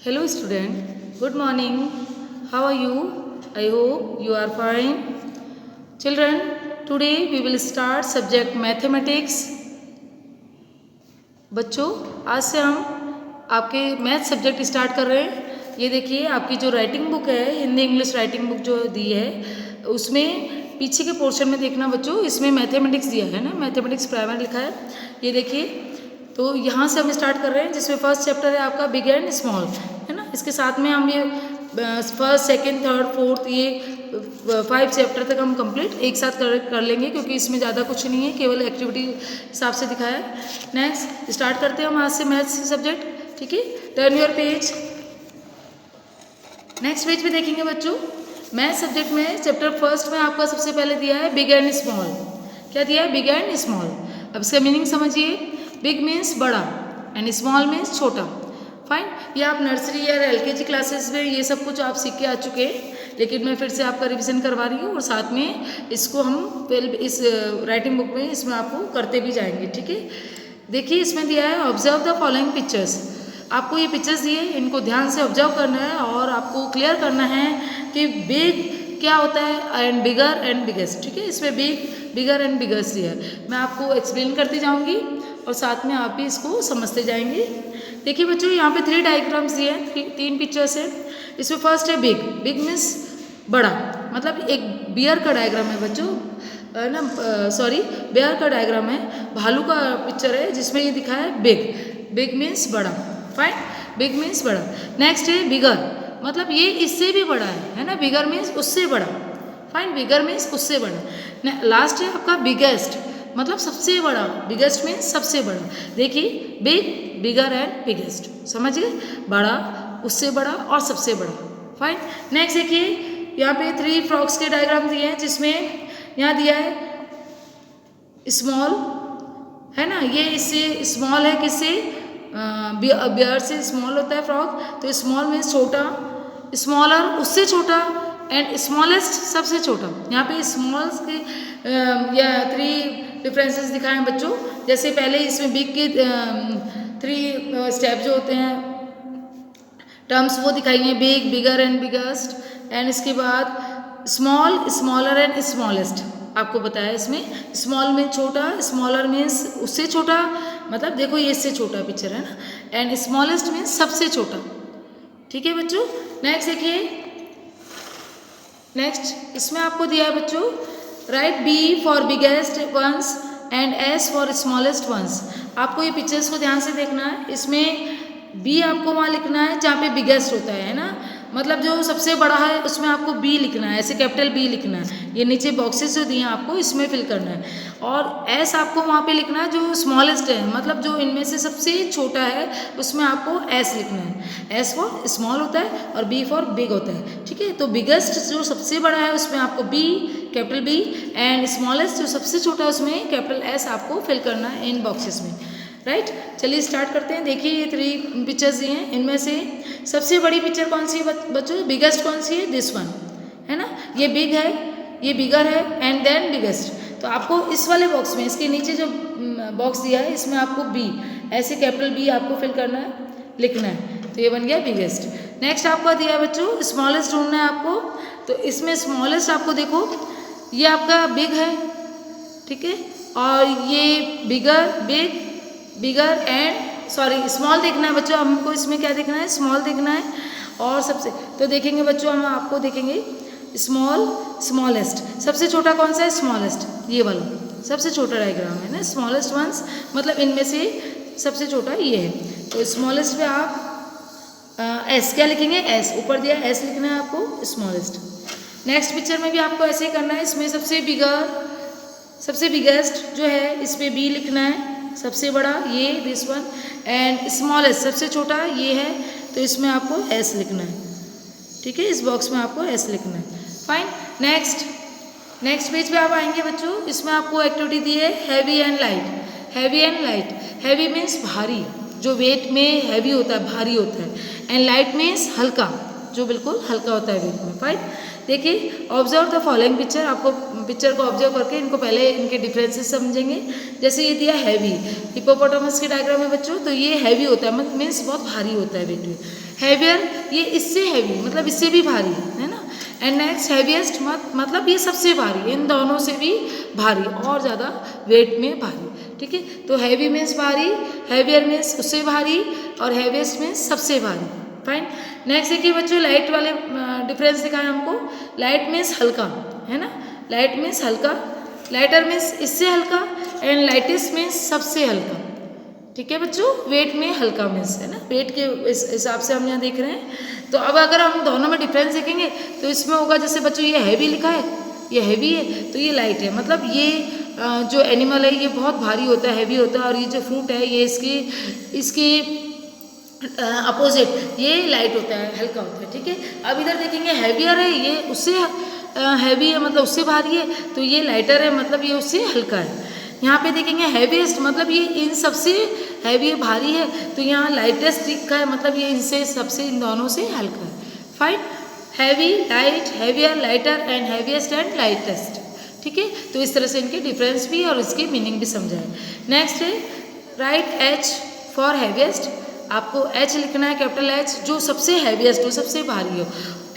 Hello student, good morning. How are you? I hope you are fine. Children, today we will start subject mathematics. बच्चों, आज से हम आपके math subject start कर रहे हैं। ये देखिए आपकी जो राइटिंग बुक है, हिंदी इंग्लिश राइटिंग बुक जो दी है, उसमें पीछे के पोर्शन में देखना बच्चों, इसमें मैथमेटिक्स दिया है ना, मैथमेटिक्स प्राइमरी लिखा है। ये देखिए, तो यहाँ से हम स्टार्ट कर रहे हैं, जिसमें फर्स्ट चैप्टर है आपका बिग एंड स्मॉल, है ना। इसके साथ में हम ये फर्स्ट सेकंड थर्ड फोर्थ ये 5 चैप्टर तक हम कंप्लीट एक साथ कर लेंगे, क्योंकि इसमें ज़्यादा कुछ नहीं है, केवल एक्टिविटी हिसाब से दिखाया है। नेक्स्ट स्टार्ट करते हैं हम आज से मैथ्स सब्जेक्ट, ठीक है। Turn your page. Next page पे देखेंगे बच्चों, मैथ सब्जेक्ट में चैप्टर फर्स्ट में आपका सबसे पहले दिया है बिग एंड स्मॉल। क्या दिया है? Big and small. अब इसका मीनिंग समझिए। बिग मीन्स बड़ा एंड स्मॉल मीन्स छोटा। फाइन, ये आप नर्सरी या एलकेजी क्लासेस में ये सब कुछ आप सीख के आ चुके हैं, लेकिन मैं फिर से आपका रिवीजन करवा रही हूँ, और साथ में इसको हम इस राइटिंग बुक में इसमें आपको करते भी जाएंगे, ठीक है। देखिए इसमें दिया है ऑब्जर्व द फॉलोइंग पिक्चर्स। आपको ये पिक्चर्स दिए, इनको ध्यान से ऑब्जर्व करना है और आपको क्लियर करना है कि बिग क्या होता है एंड बिगर एंड बिगेस्ट, ठीक है। इसमें बिग बिगर एंड बिगेस्ट दिया है, मैं आपको एक्सप्लेन करती जाऊँगी और साथ में आप भी इसको समझते जाएंगे। देखिए बच्चों, यहाँ पे 3 डायग्राम्स दिए हैं, 3 पिक्चर्स हैं। इसमें फर्स्ट है बिग। बिग मीन्स बड़ा, मतलब एक बियर का डायग्राम है बच्चों, ना सॉरी बेयर का डायग्राम है, भालू का पिक्चर है जिसमें ये दिखा है बिग। बिग मीन्स बड़ा। फाइन, बिग मीन्स बड़ा। नेक्स्ट है बिगर, मतलब ये इससे भी बड़ा है ना। बिगर मीन्स उससे बड़ा। फाइन, बिगर मीन्स उससे बड़ा। लास्ट है आपका बिगेस्ट, मतलब सबसे बड़ा। बिगेस्ट मीन्स सबसे बड़ा। देखिए बिग बिगर एंड बिगेस्ट, समझ गए? बड़ा, उससे बड़ा और सबसे बड़ा। फाइन, नेक्स्ट देखिए यहाँ पे 3 फ्रॉक्स के डायग्राम दिए हैं, जिसमें यहाँ दिया है स्मॉल, है ना। ये इससे स्मॉल है, किससे? बियर से स्मॉल होता है फ्रॉक, तो स्मॉल मीन्स छोटा, स्मॉलर उससे छोटा, एंड स्मॉलेस्ट सबसे छोटा। यहाँ पे स्मॉल्स के या 3 डिफरेंसेस दिखाए हैं बच्चों। जैसे पहले इसमें बिग के 3 स्टेप जो होते हैं, टर्म्स वो दिखाई हैं, big bigger and biggest, and इसके बाद स्मॉल स्मॉलर एंड स्मॉलेस्ट आपको बताया। इसमें स्मॉल मीन्स छोटा, स्मॉलर मीन्स उससे छोटा, मतलब देखो ये इससे छोटा पिक्चर है ना, एंड स्मॉलेस्ट मीन्स सबसे छोटा, ठीक है बच्चों। नेक्स्ट देखिए, नेक्स्ट इसमें आपको दिया है बच्चों, write B for biggest ones and S for smallest ones. आपको ये पिक्चर्स को ध्यान से देखना है। इसमें बी आपको वहाँ लिखना है जहाँ पे बिगेस्ट होता है ना, मतलब जो सबसे बड़ा है उसमें आपको बी लिखना है, ऐसे कैपिटल बी लिखना है। ये नीचे बॉक्सेस जो दिए हैं आपको इसमें फिल करना है। और एस आपको वहाँ पे लिखना है जो स्मॉलेस्ट है, मतलब जो इनमें से सबसे छोटा है उसमें आपको एस लिखना है। एस फॉर स्मॉल होता है और बी फॉर बिग होता है, ठीक है। तो बिगेस्ट जो सबसे बड़ा है उसमें आपको B capital B, and smallest जो सबसे छोटा है उसमें कैपिटल एस आपको फिल करना है इन बॉक्सेस में, राइट। चलिए स्टार्ट करते हैं। देखिए ये 3 पिक्चर्स दिए हैं, इनमें से सबसे बड़ी पिक्चर कौन सी है बच्चों? बिगेस्ट कौन सी है? दिस वन, है ना। ये बिग है, ये बिगर है, एंड देन बिगेस्ट। तो आपको इस वाले बॉक्स में, इसके नीचे जो बॉक्स दिया है इसमें आपको बी, ऐसे कैपिटल बी आपको फिल करना है, लिखना है। तो ये बन गया बिगेस्ट। नेक्स्ट आपका दिया है बच्चों स्मॉलेस्ट ढूंढना है आपको। तो इसमें स्मॉलेस्ट आपको देखो, ये आपका बिग है, ठीक है, और ये बिगर एंड सॉरी स्मॉल देखना है बच्चों हमको। इसमें क्या देखना है? स्मॉल देखना है। और सबसे तो देखेंगे बच्चों, हम आपको देखेंगे स्मॉल स्मॉलेस्ट। सबसे छोटा कौन सा है? स्मॉलेस्ट, ये वाला सबसे छोटा डायग्राम है ना, स्मॉलेस्ट वंस, मतलब इनमें से सबसे छोटा ये है। तो स्मॉलेस्ट पे आप एस क्या लिखेंगे? एस, ऊपर दिया एस लिखना है आपको, स्मॉलेस्ट। नेक्स्ट पिक्चर में भी आपको ऐसे ही करना है। इसमें सबसे बिगेस्ट जो है इस पर बी लिखना है, सबसे बड़ा ये दिस वन, एंड स्मॉलेस्ट सबसे छोटा ये है, तो इसमें आपको एस लिखना है, ठीक है। इस बॉक्स में आपको एस लिखना है। फाइन, नेक्स्ट पेज पे आप आएंगे बच्चों। इसमें आपको एक्टिविटी दी है heavy and light. Heavy and light, heavy means भारी, जो वेट में हैवी होता है, भारी होता है, एंड लाइट मीन्स हल्का, जो बिल्कुल हल्का होता है वेट में। फाइन, देखिए ऑब्जर्व द फॉलोइंग पिक्चर, आपको पिक्चर को ऑब्जर्व करके इनको पहले इनके डिफरेंसेस समझेंगे। जैसे ये दिया हैवी, हिप्पोपोटामस की डायग्राम है बच्चों, तो ये हैवी होता है मीन्स बहुत भारी होता है वेट में। हैवियर, ये इससे हैवी मतलब इससे भी भारी है ना। एंड नेक्स्ट हैवीएस्ट मतलब ये सबसे भारी, इन दोनों से भी भारी और ज़्यादा वेट में भारी, ठीक है। तो हैवी मीन्स भारी, हैवियर मीन्स उससे भारी, और हैवीएस्ट मीन्स सबसे भारी। फाइन, नेक्स्ट देखिए बच्चों लाइट वाले डिफरेंस दिखाएं हमको। लाइट मीन्स हल्का, है ना, लाइट मीन्स हल्का, लाइटर मीन्स इससे हल्का, एंड लाइटेस्ट मीन्स सबसे हल्का, ठीक है बच्चों। वेट में हल्का मीन्स, है ना, वेट के इस हिसाब से हम यहाँ देख रहे हैं। तो अब अगर हम दोनों में डिफरेंस देखेंगे तो इसमें होगा, जैसे बच्चों ये हैवी लिखा है, ये हैवी है, तो ये लाइट है, मतलब ये जो एनिमल है ये बहुत भारी होता है, हैवी होता है, और ये जो फ्रूट है ये इसकी अपोजिट ये लाइट होता है, हल्का होता है, ठीक है। अब इधर देखेंगे हैवियर है, ये उससे हैवी है मतलब उससे भारी है, तो ये लाइटर है मतलब ये उससे हल्का है। यहाँ पे देखेंगे हैवीएस्ट मतलब ये इन सबसे हैवी है, भारी है, तो यहाँ लाइटेस्ट लिखा है मतलब ये इनसे सबसे इन दोनों से हल्का है। Fine, heavy, light, heavier, lighter and heaviest and lightest, ठीक है। तो इस तरह से इनके डिफरेंस भी और इसकी मीनिंग भी समझाए। नेक्स्ट है राइट एच फॉर हैवीएस्ट, आपको एच लिखना है, कैपिटल एच, जो सबसे हैवीएस्ट हो, सबसे भारी हो,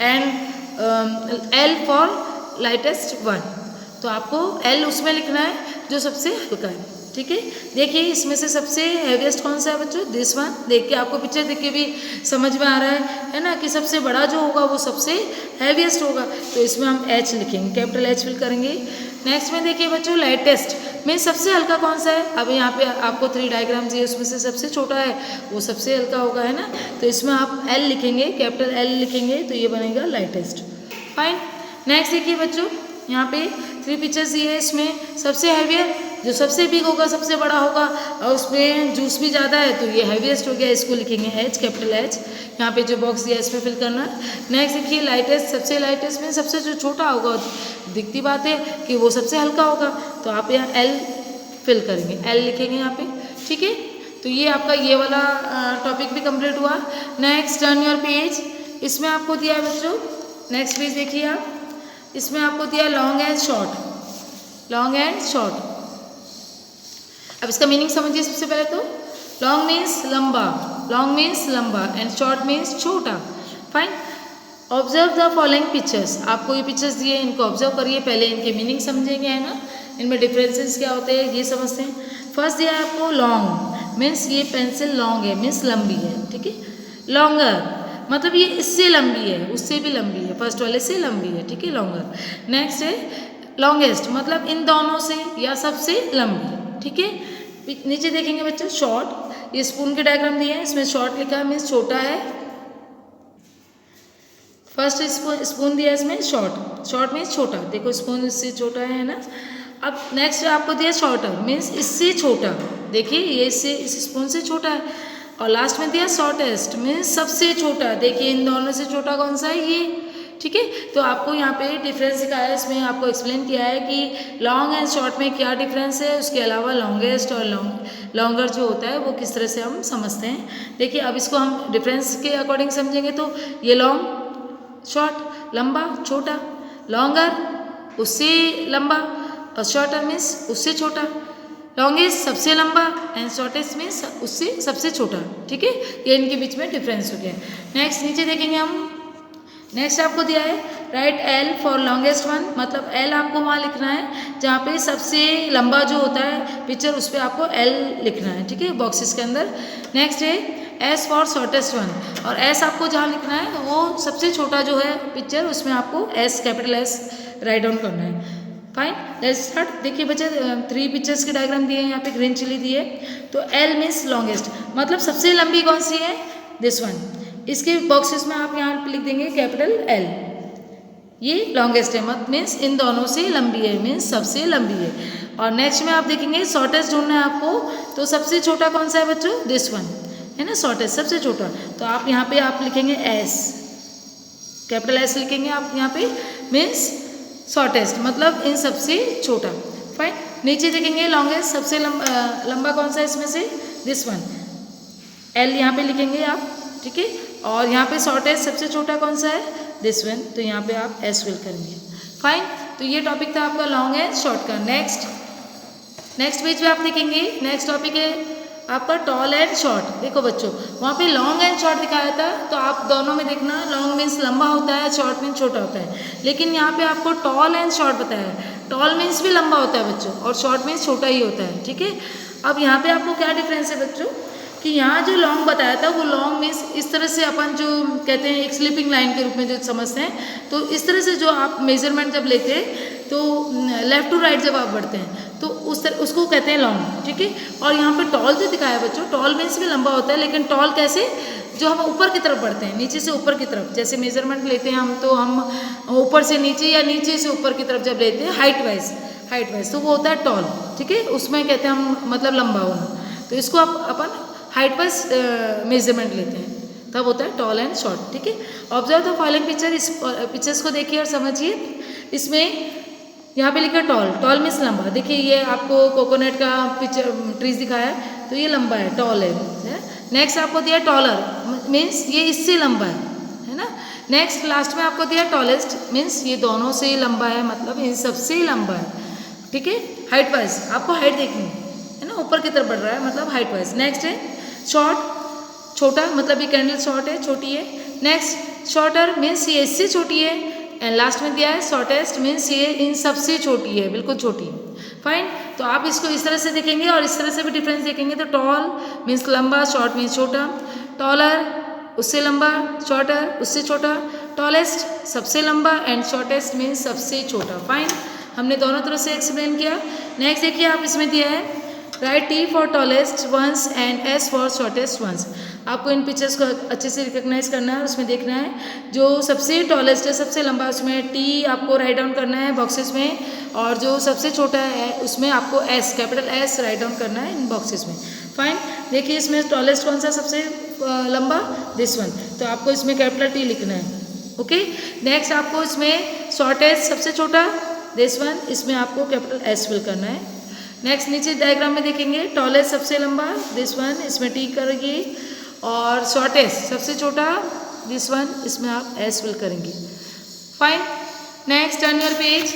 and L for lightest one, तो आपको एल उसमें लिखना है जो सबसे हल्का है, ठीक है। देखिए इसमें से सबसे हैवीएस्ट कौन सा है बच्चों, दिस वन। देख के आपको पिक्चर देख के भी समझ में आ रहा है ना, कि सबसे बड़ा जो होगा वो सबसे हैवीएस्ट होगा, तो इसमें हम एच लिखेंगे, कैपिटल एच फिल करेंगे। नेक्स्ट में देखिए बच्चों लाइटेस्ट में सबसे हल्का कौन सा है, अब यहाँ पे आपको 3 डायग्राम्स दिए, उसमें से सबसे छोटा है वो सबसे हल्का होगा, है ना, तो इसमें आप एल लिखेंगे, कैपिटल एल लिखेंगे, तो ये बनेगा लाइटेस्ट। फाइन, नेक्स्ट देखिए बच्चों यहाँ पे 3 पिक्चर्स दिए हैं, इसमें सबसे हैवियर जो सबसे बिग होगा, सबसे बड़ा होगा, और उसमें जूस भी ज़्यादा है, तो ये हैवीएस्ट हो गया, इसको लिखेंगे एच, कैपिटल एच। यहाँ पे जो बॉक्स दिया है इसमें फिल करना है। नेक्स्ट देखिए लाइटेस्ट, सबसे लाइटेस्ट में सबसे जो छोटा होगा, दिखती बात है कि वो सबसे हल्का होगा, तो आप यहाँ एल फिल करेंगे, एल लिखेंगे यहाँ पे, ठीक है। तो ये आपका ये वाला टॉपिक भी कंप्लीट हुआ। नेक्स्ट टर्न योर पेज, इसमें आपको दिया है बच्चों, नेक्स्ट पेज देखिए आप, इसमें आपको दिया long and short, long and short. अब इसका मीनिंग समझिए सबसे पहले तो, लॉन्ग मीन्स लंबा, लॉन्ग मीन्स लंबा, एंड शॉर्ट मीन्स छोटा। Fine, observe the following pictures, आपको ये पिक्चर्स दिए इनको ऑब्जर्व करिए, पहले इनके मीनिंग समझेंगे, है ना, इनमें डिफरेंसेस क्या होते हैं ये समझते हैं। फर्स्ट दिया है आपको लॉन्ग मीन्स ये पेंसिल लॉन्ग है, मीन्स लंबी है, ठीक है। लॉन्गर मतलब ये इससे लंबी है, उससे भी लंबी है, फर्स्ट वाले से लंबी है, ठीक है, लॉन्गर। नेक्स्ट है लॉन्गेस्ट मतलब इन दोनों से या सबसे लंबी, ठीक है। नीचे देखेंगे बच्चों शॉर्ट, ये स्पून के डायग्राम दिए हैं, इसमें शॉर्ट लिखा है मीन्स छोटा है, फर्स्ट स्पून दिया है इसमें शॉर्ट, शॉर्ट मीन्स छोटा, देखो स्पून इससे छोटा है ना। अब नेक्स्ट आपको दिया शॉर्टर मीन्स इससे छोटा, देखिए ये इससे इस स्पून से छोटा है, और लास्ट में दिया शॉर्टेस्ट मीन्स सबसे छोटा, देखिए इन दोनों से छोटा कौन सा है ये, ठीक है। तो आपको यहाँ पे डिफरेंस दिखाया है, इसमें आपको एक्सप्लेन किया है कि लॉन्ग एंड शॉर्ट में क्या डिफरेंस है, उसके अलावा लॉन्गेस्ट और लॉन्गर जो होता है वो किस तरह से हम समझते हैं। देखिए अब इसको हम डिफरेंस के अकॉर्डिंग समझेंगे, तो ये लॉन्ग, शॉर्ट लंबा छोटा, लॉन्गर उससे लंबा, और शॉर्टर मीन्स उससे छोटा, लॉन्गेस्ट सबसे लंबा, एंड शॉर्टेस्ट मीन्स उससे सबसे छोटा, ठीक है। ये इनके बीच में डिफरेंस हो गया। नेक्स्ट नीचे देखेंगे हम, नेक्स्ट आपको दिया है right L for longest one, मतलब एल आपको वहाँ लिखना है जहाँ पे सबसे लंबा जो होता है पिक्चर, उस पर आपको एल लिखना है, ठीक है, बॉक्सेस के अंदर। नेक्स्ट है एस फॉर शॉर्टेस्ट वन, और एस आपको जहाँ लिखना है वो सबसे छोटा जो है पिक्चर, उसमें आपको S, capital S write down करना है। Fine, let's start. देखिए बच्चे 3 पिक्चर्स के डायग्राम दिए हैं, यहाँ पे ग्रीन चिली दी है, तो एल मीन्स लॉन्गेस्ट मतलब सबसे लंबी कौन सी है, दिस वन, इसके बॉक्सेस में आप यहाँ लिख देंगे कैपिटल एल, ये लॉन्गेस्ट है मत मीन्स इन दोनों से लंबी है, मीन्स सबसे लंबी है। और नेक्स्ट में आप देखेंगे शॉर्टेस्ट ढूंढना है आपको, तो सबसे छोटा कौन सा है बच्चों, दिस वन है ना, शॉर्टेस्ट सबसे छोटा, तो आप यहाँ पे आप लिखेंगे एस, कैपिटल एस लिखेंगे आप यहाँ पे, मीन्स शॉर्टेस्ट मतलब इन सबसे छोटा। फाइन, नीचे देखेंगे लॉन्गेस्ट सबसे लंबा कौन सा है इसमें से, दिस वन, एल यहाँ पे लिखेंगे आप, ठीक है। और यहाँ पे शॉर्टेस्ट सबसे छोटा कौन सा है, दिस वन, तो यहाँ पे आप एस फिल करेंगे। फाइन, तो ये टॉपिक था आपका लॉन्ग एंड शॉर्ट का। नेक्स्ट पेज पे आप देखेंगे, नेक्स्ट टॉपिक है आपका टॉल एंड शॉर्ट। देखो बच्चों, वहाँ पे लॉन्ग एंड शॉर्ट दिखाया था, तो आप दोनों में देखना, लॉन्ग मीन्स लंबा होता है, शॉर्ट मीन्स छोटा होता है। लेकिन यहाँ पे आपको टॉल एंड शॉर्ट बताया है। टॉल मीन्स भी लंबा होता है बच्चों, और शॉर्ट मीन्स छोटा ही होता है, ठीक है। अब यहाँ पे आपको क्या डिफरेंस है बच्चों, कि यहाँ जो लॉन्ग बताया था वो लॉन्ग मीन्स इस तरह से अपन जो कहते हैं एक स्लीपिंग लाइन के रूप में जो समझते हैं, तो इस तरह से जो आप मेजरमेंट जब लेते हैं तो लेफ्ट टू राइट जब आप बढ़ते हैं तो उसको कहते हैं लॉन्ग, ठीक है। और यहाँ पे टॉल जो दिखाया है बच्चों, टॉल मीन्स भी लंबा होता है, लेकिन टॉल कैसे, जो हम ऊपर की तरफ बढ़ते हैं, नीचे से ऊपर की तरफ, जैसे मेजरमेंट लेते हैं हम, तो हम ऊपर से नीचे या नीचे से ऊपर की तरफ जब लेते हैं हाइट वाइज, तो वो होता है टॉल, ठीक है। उसमें कहते हैं हम मतलब लंबा होना, तो इसको अपन हाइट वाइज मेजरमेंट लेते हैं, तब होता है टॉल एंड शॉर्ट, ठीक है। ऑब्जर्व द फॉलोइंग पिक्चर, इस पिक्चर्स को देखिए और समझिए। इसमें यहाँ पे लिखा टॉल मीन्स लंबा। देखिए ये आपको कोकोनट का पिक्चर ट्रीज दिखाया है, तो ये लंबा है, टॉल है। नेक्स्ट आपको दिया टॉलर मीन्स ये इससे लंबा है ना। नेक्स्ट लास्ट में आपको दिया टॉलेस्ट मीन्स ये दोनों से लंबा है, मतलब इन सबसे ही लंबा है, ठीक है। हाइट वाइज आपको हाइट देखनी है ना, ऊपर की तरफ बढ़ रहा है मतलब हाइट वाइज। नेक्स्ट है शॉर्ट, छोटा, मतलब ये कैंडल शॉर्ट है, छोटी है। नेक्स्ट शॉर्टर मीन्स ये इससे छोटी है, एंड लास्ट में दिया है शॉर्टेस्ट मीन्स ये इन सबसे छोटी है, बिल्कुल छोटी। फाइन, तो आप इसको इस तरह से देखेंगे और इस तरह से भी डिफरेंस देखेंगे। तो टॉल मीन्स लंबा, शॉर्ट मीन्स छोटा, टॉलर उससे लंबा, शॉर्टर उससे छोटा, टॉलेस्ट सबसे लंबा, एंड शॉर्टेस्ट मीन्स सबसे छोटा। फाइन, हमने दोनों तरफ से एक्सप्लेन किया। नेक्स्ट देखिए आप इसमें दिया है write T for tallest ones and S for shortest ones. आपको इन पिक्चर्स को अच्छे से रिकॉग्नाइज करना है, उसमें देखना है जो सबसे टॉलेस्ट है, सबसे लंबा, उसमें T आपको राइट डाउन करना है बॉक्सेस में, और जो सबसे छोटा है उसमें आपको S, capital S write down करना है इन बॉक्सेस में। फाइन, देखिए इसमें टॉलेस्ट कौन सा सबसे लंबा, दिस वन, तो आपको इसमें कैपिटल T लिखना है, ओके। नेक्स्ट आपको इसमें शॉर्टेस्ट सबसे छोटा, दिस वन, इसमें आपको कैपिटल S फिल करना है। नेक्स्ट नीचे डायग्राम में देखेंगे टॉलेस्ट सबसे लंबा, दिस वन, इसमें T करेंगे, और शॉर्टेस्ट सबसे छोटा, दिस वन, इसमें आप S फिल करेंगे। Fine, next turn your page.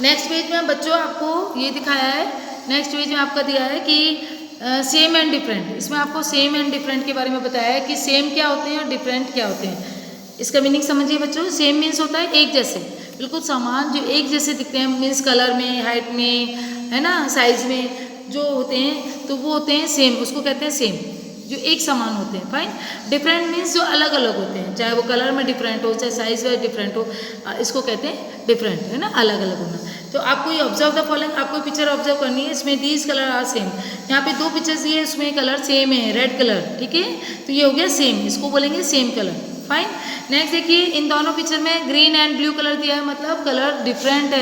Next page में बच्चों आपको ये दिखाया है, नेक्स्ट पेज में आपका दिया है कि सेम एंड डिफरेंट। इसमें आपको सेम एंड डिफरेंट के बारे में बताया है कि सेम क्या होते हैं और डिफरेंट क्या होते हैं। इसका मीनिंग समझिए बच्चों। सेम मीन्स होता है एक जैसे, बिल्कुल समान, जो एक जैसे दिखते हैं, मीन्स कलर में, हाइट में, है ना, साइज में जो होते हैं, तो वो होते हैं सेम, उसको कहते हैं सेम, जो एक समान होते हैं। फाइन, डिफरेंट मीन्स जो अलग अलग होते हैं, चाहे वो कलर में डिफरेंट हो, चाहे साइज वाइज डिफरेंट हो, इसको कहते हैं डिफरेंट, है ना, अलग अलग होना। तो आपको ये ऑब्जर्व द फॉलोइंग, आपको पिक्चर ऑब्जर्व करनी है। इसमें दीज कलर आर सेम, यहाँ पे दो पिक्चर्स दिए, उसमें कलर सेम है, रेड कलर, ठीक है, तो ये हो गया सेम, इसको बोलेंगे सेम कलर। फाइन, नेक्स्ट देखिए इन दोनों पिक्चर में ग्रीन एंड ब्लू कलर दिया है, मतलब कलर डिफरेंट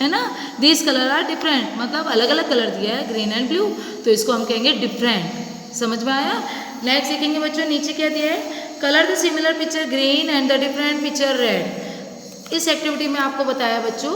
है ना। दीज कलर आर डिफरेंट, मतलब अलग अलग कलर दिया है, ग्रीन एंड ब्लू, तो इसको हम कहेंगे डिफरेंट। समझ में आया। नेक्स्ट देखेंगे बच्चों, नीचे क्या दिया है, colour the similar picture green and the different picture red. इस एक्टिविटी में आपको बताया बच्चों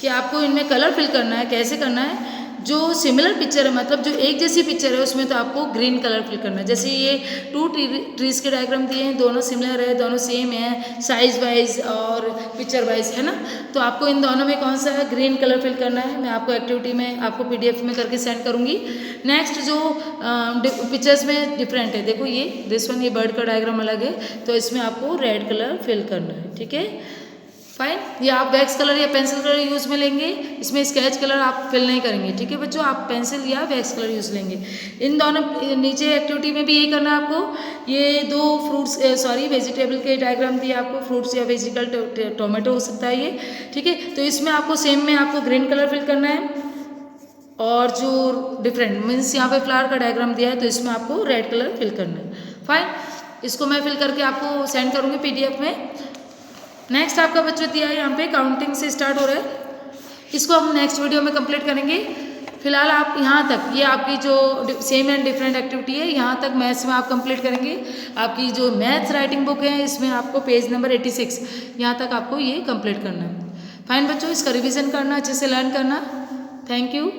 कि आपको इनमें कलर फिल करना है। कैसे करना है, जो सिमिलर पिक्चर है, मतलब जो एक जैसी पिक्चर है, उसमें तो आपको ग्रीन कलर फिल करना है। जैसे ये टू ट्रीज के डायग्राम दिए हैं, दोनों सिमिलर है, दोनों सेम है साइज वाइज और पिक्चर वाइज, है ना। तो आपको इन दोनों में कौन सा है, ग्रीन कलर फिल करना है। मैं आपको एक्टिविटी में आपको PDF में करके सेंड करूँगी। नेक्स्ट जो पिक्चर्स में डिफरेंट है, देखो ये दिस वन, ये बर्ड का डायग्राम अलग है, तो इसमें आपको रेड कलर फिल करना है, ठीक है। फाइन, ये आप वैक्स कलर या पेंसिल कलर यूज़ में लेंगे, इसमें स्केच कलर आप फिल नहीं करेंगे, ठीक है बच्चों, आप पेंसिल या वैक्स कलर यूज़ लेंगे। इन दोनों नीचे एक्टिविटी में भी यही करना है आपको। ये दो फ्रूट्स वेजिटेबल के डायग्राम दिए आपको, फ्रूट्स या वेजिटेबल, टोमेटो हो सकता है ये, ठीक है। तो इसमें आपको सेम में आपको ग्रीन कलर फिल करना है, और जो डिफरेंट मीन्स यहाँ पे फ्लावर का डायग्राम दिया है, तो इसमें आपको रेड कलर फिल करना है। फाइन, इसको मैं फिल करके आपको सेंड करूँगी PDF में। नेक्स्ट आपका बच्चों दिया है, यहाँ पे काउंटिंग से स्टार्ट हो रहा है, इसको हम नेक्स्ट वीडियो में कंप्लीट करेंगे। फिलहाल आप यहाँ तक, ये आपकी जो सेम एंड डिफरेंट एक्टिविटी है, यहाँ तक मैथ्स में आप कंप्लीट करेंगे। आपकी जो मैथ्स राइटिंग बुक है, इसमें आपको पेज नंबर 86, यहाँ तक आपको ये कंप्लीट करना है। फाइन बच्चों, इसका रिविजन करना, अच्छे से लर्न करना। Thank you.